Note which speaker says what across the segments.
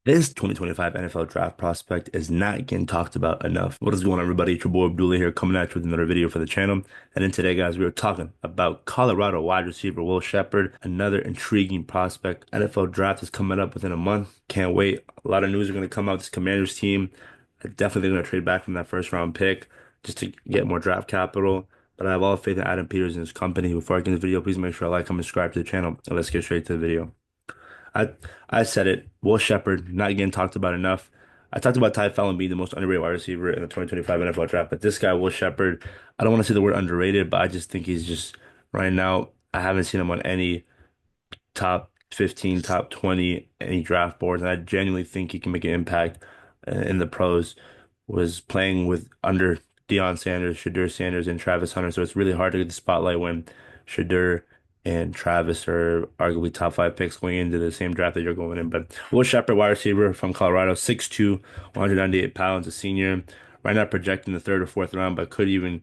Speaker 1: This 2025 NFL draft prospect is not getting talked about enough. What is going on, everybody? It's your boy Abdullah here, coming at you with another video for the channel. And in today, guys, we are talking about Colorado wide receiver Will Sheppard, another intriguing prospect. NFL draft is coming up within a month. Can't wait. A lot of news are going to come out. This Commanders team, definitely going to trade back from that first round pick just to get more draft capital. But I have all faith in Adam Peters and his company. Before I get into the video, please make sure to like, comment, subscribe to the channel, and let's get straight to the video. I I said it. Will Sheppard not getting talked about enough. I talked about Ty Fallon being the most underrated wide receiver in the 2025 NFL draft, but this guy, Will Sheppard, I don't want to say the word underrated, but I just think he's just right now. I haven't seen him on any top 15, top 20, any draft boards, and I genuinely think he can make an impact in the pros. Was playing with under Deion Sanders, Shadur Sanders, and Travis Hunter, so it's really hard to get the spotlight when Shadur and Travis are arguably top five picks going into the same draft that you're going in. But Will Sheppard, wide receiver from Colorado, 6'2", 198 pounds, a senior. Right now projecting the third or fourth round, but could even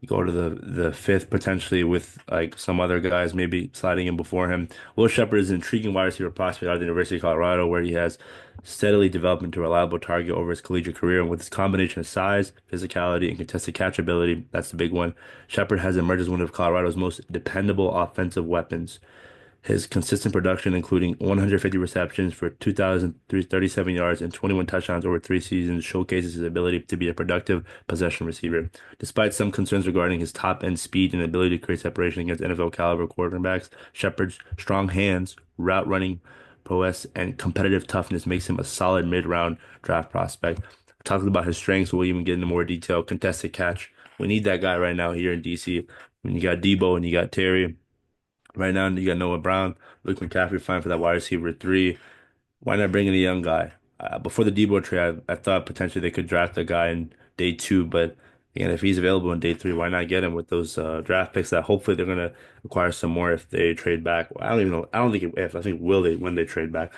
Speaker 1: go to the fifth potentially with like some other guys maybe sliding in before him. Will Sheppard is an intriguing wide receiver prospect out of the University of Colorado, where he has steadily developed into a reliable target over his collegiate career. And with his combination of size, physicality, and contested catch ability, that's the big one. Sheppard has emerged as one of Colorado's most dependable offensive weapons. His consistent production, including 150 receptions for 2,037 yards and 21 touchdowns over 3 seasons, showcases his ability to be a productive possession receiver. Despite some concerns regarding his top-end speed and ability to create separation against NFL caliber quarterbacks, Shepard's strong hands, route running prowess, and competitive toughness makes him a solid mid-round draft prospect. Talking about his strengths, we'll even get into more detail. Contested catch. We need that guy right now here in DC. When you got Debo and you got Terry. Right now, you got Noah Brown, Luke McCaffrey fine for that wide receiver three. Why not bring in a young guy? Before the Debo trade, I thought potentially they could draft a guy in day two, but again, if he's available in day three, why not get him with those draft picks that hopefully they're going to acquire some more if they trade back. Well, I don't even know. I don't think if. I think will they when they trade back.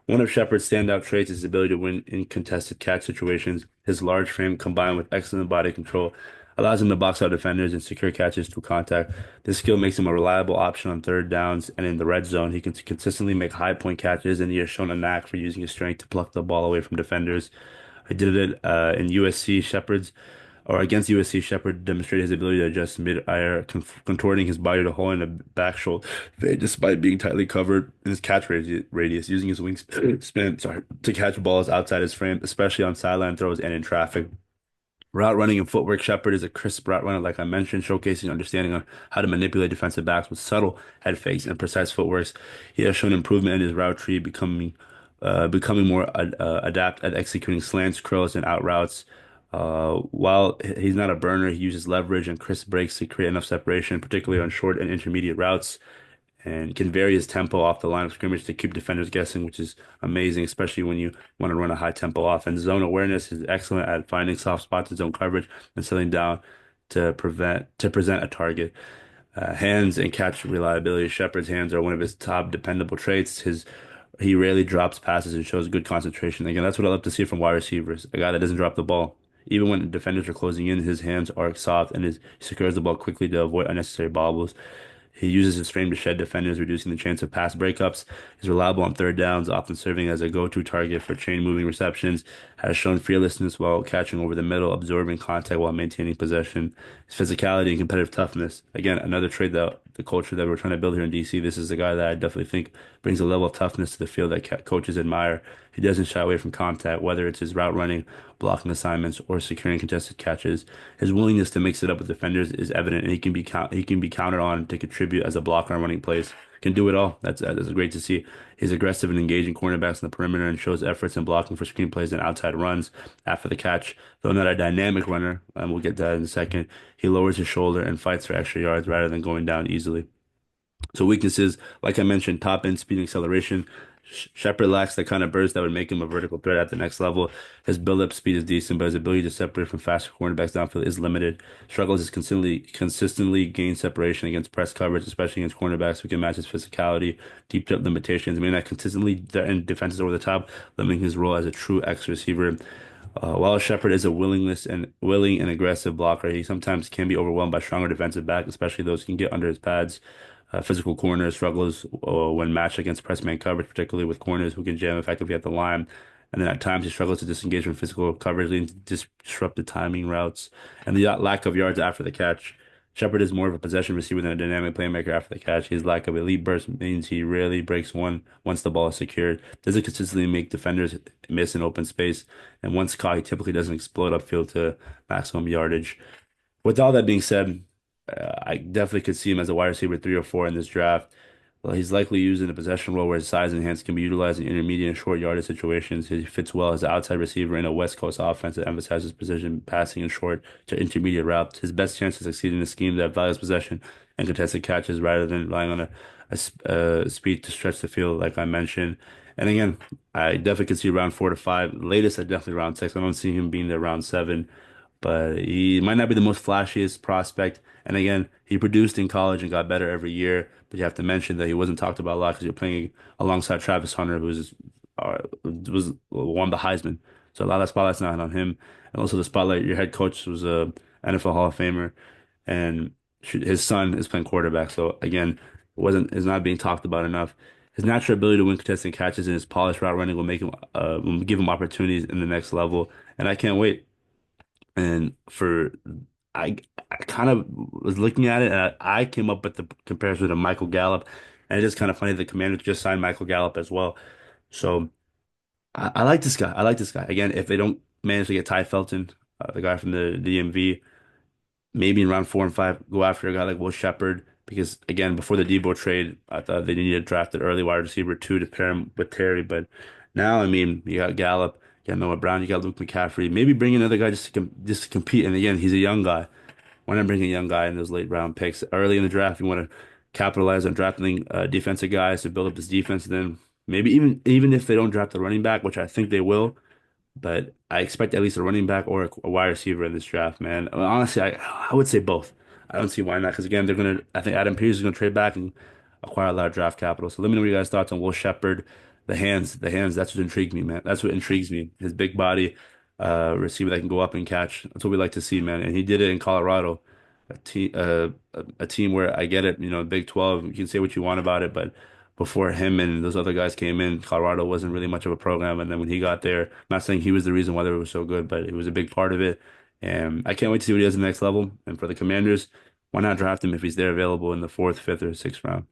Speaker 1: One of Shepard's standout traits is his ability to win in contested catch situations. His large frame combined with excellent body control allows him to box out defenders and secure catches through contact. This skill makes him a reliable option on third downs and in the red zone. He can consistently make high point catches, and he has shown a knack for using his strength to pluck the ball away from defenders. I did it in USC Shepard's or against USC. Sheppard demonstrated his ability to adjust mid-air, contorting his body to hold in a back shoulder despite being tightly covered in his catch radius, using his wingspan, to catch balls outside his frame, especially on sideline throws and in traffic. Route running and footwork. Sheppard is a crisp route runner, like I mentioned, showcasing understanding on how to manipulate defensive backs with subtle head fakes and precise footworks. He has shown improvement in his route tree, becoming more adept at executing slants, curls, and out routes. While he's not a burner, he uses leverage and crisp breaks to create enough separation, particularly on short and intermediate routes, and can vary his tempo off the line of scrimmage to keep defenders guessing, which is amazing, especially when you want to run a high tempo offense. Zone awareness is excellent at finding soft spots in zone coverage and settling down to present a target. Hands and catch reliability. Shepard's hands are one of his top dependable traits. His He rarely drops passes and shows good concentration. Again, that's what I love to see from wide receivers. A guy that doesn't drop the ball. Even when defenders are closing in, his hands are soft and he secures the ball quickly to avoid unnecessary bobbles. He uses his frame to shed defenders, reducing the chance of pass breakups. He's reliable on third downs, often serving as a go-to target for chain-moving receptions. Has shown fearlessness while catching over the middle, absorbing contact while maintaining possession. His physicality and competitive toughness. Again, another trait that the culture that we're trying to build here in DC. This is a guy that I definitely think brings a level of toughness to the field that coaches admire. He doesn't shy away from contact, whether it's his route running, blocking assignments, or securing contested catches. His willingness to mix it up with defenders is evident, and he can be counted on to contribute as a blocker on running plays. Can do it all. That's great to see. He's aggressive and engaging cornerbacks in the perimeter and shows efforts in blocking for screenplays and outside runs after the catch. Though not a dynamic runner, and we'll get to that in a second, he lowers his shoulder and fights for extra yards rather than going down easily. So weaknesses, like I mentioned, top end speed and acceleration. Sheppard lacks the kind of burst that would make him a vertical threat at the next level. His build-up speed is decent, but his ability to separate from faster cornerbacks downfield is limited. Struggles to consistently gain separation against press coverage, especially against cornerbacks who can match his physicality. Deep threat limitations may not consistently threaten defenses over the top, limiting his role as a true X receiver. While Sheppard is a willing and aggressive blocker, he sometimes can be overwhelmed by stronger defensive backs, especially those who can get under his pads. Physical corner struggles when matched against press man coverage, particularly with corners who can jam effectively at the line. And then at times he struggles to disengage from physical coverage, leading to disrupted timing routes and the lack of yards after the catch. Sheppard is more of a possession receiver than a dynamic playmaker after the catch. His lack of elite burst means he rarely breaks one once the ball is secured. Doesn't consistently make defenders miss in open space, and once caught, he typically doesn't explode upfield to maximum yardage. With all that being said, I definitely could see him as a wide receiver 3 or 4 in this draft. Well, he's likely used in a possession role where his size and hands can be utilized in intermediate and short yardage situations. He fits well as an outside receiver in a West Coast offense that emphasizes precision passing and short to intermediate routes. His best chance of succeeding in a scheme that values possession and contested catches rather than relying on a speed to stretch the field, like I mentioned. And again, I definitely could see round 4 to 5. Latest, I definitely round 6. I don't see him being there round 7, but he might not be the most flashiest prospect. And again, he produced in college and got better every year. But you have to mention that he wasn't talked about a lot because you're playing alongside Travis Hunter, was won the Heisman. So a lot of spotlight's not on him. And also the spotlight, your head coach was a NFL Hall of Famer, and his son is playing quarterback. So again, wasn't is not being talked about enough. His natural ability to win contested catches and his polished route running will give him opportunities in the next level. And I can't wait. And I, I kind of was looking at it, and I came up with the comparison to Michael Gallup, and it's just kind of funny the Commanders just signed Michael Gallup as well. So I like this guy. I like this guy. Again, if they don't manage to get Ty Felton, the guy from the DMV, maybe in round 4 and 5, go after a guy like Will Sheppard. Because again, before the Debo trade, I thought they needed to draft an early wide receiver too to pair him with Terry. But now, I mean, you got Gallup, you got Noah Brown, you got Luke McCaffrey. Maybe bring another guy just to compete. And again, he's a young guy. Why not bring a young guy in those late round picks early in the draft? You want to capitalize on drafting defensive guys to build up this defense. Then maybe even if they don't draft the running back, which I think they will, but I expect at least a running back or a wide receiver in this draft, man. Honestly, I would say both. I don't see why not, because again, I think Adam Pearce is gonna trade back and acquire a lot of draft capital. So let me know what you guys' thoughts on Will Sheppard. The hands, that's what intrigued me, man. That's what intrigues me. His big body, receiver that can go up and catch. That's what we like to see, man. And he did it in Colorado, a team where I get it, Big 12, you can say what you want about it, but before him and those other guys came in, Colorado wasn't really much of a program. And then when he got there, I'm not saying he was the reason why they were so good, but he was a big part of it. And I can't wait to see what he does in the next level. And for the Commanders, why not draft him if he's there available in the fourth, fifth, or sixth round?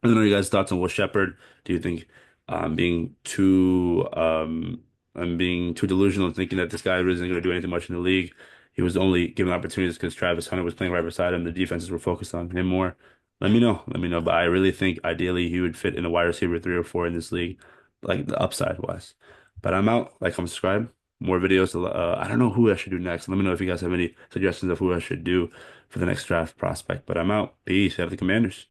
Speaker 1: I don't know your guys' thoughts on Will Sheppard. Do you think um, being too I'm being too delusional in thinking that this guy isn't going to do anything much in the league? He was only given opportunities because Travis Hunter was playing right beside him. The defenses were focused on him more. Let me know. Let me know. But I really think ideally he would fit in a wide receiver 3 or 4 in this league, like the upside wise. But I'm out. Like, comment, subscribe. More videos. I don't know who I should do next. Let me know if you guys have any suggestions of who I should do for the next draft prospect. But I'm out. Peace. Have the Commanders.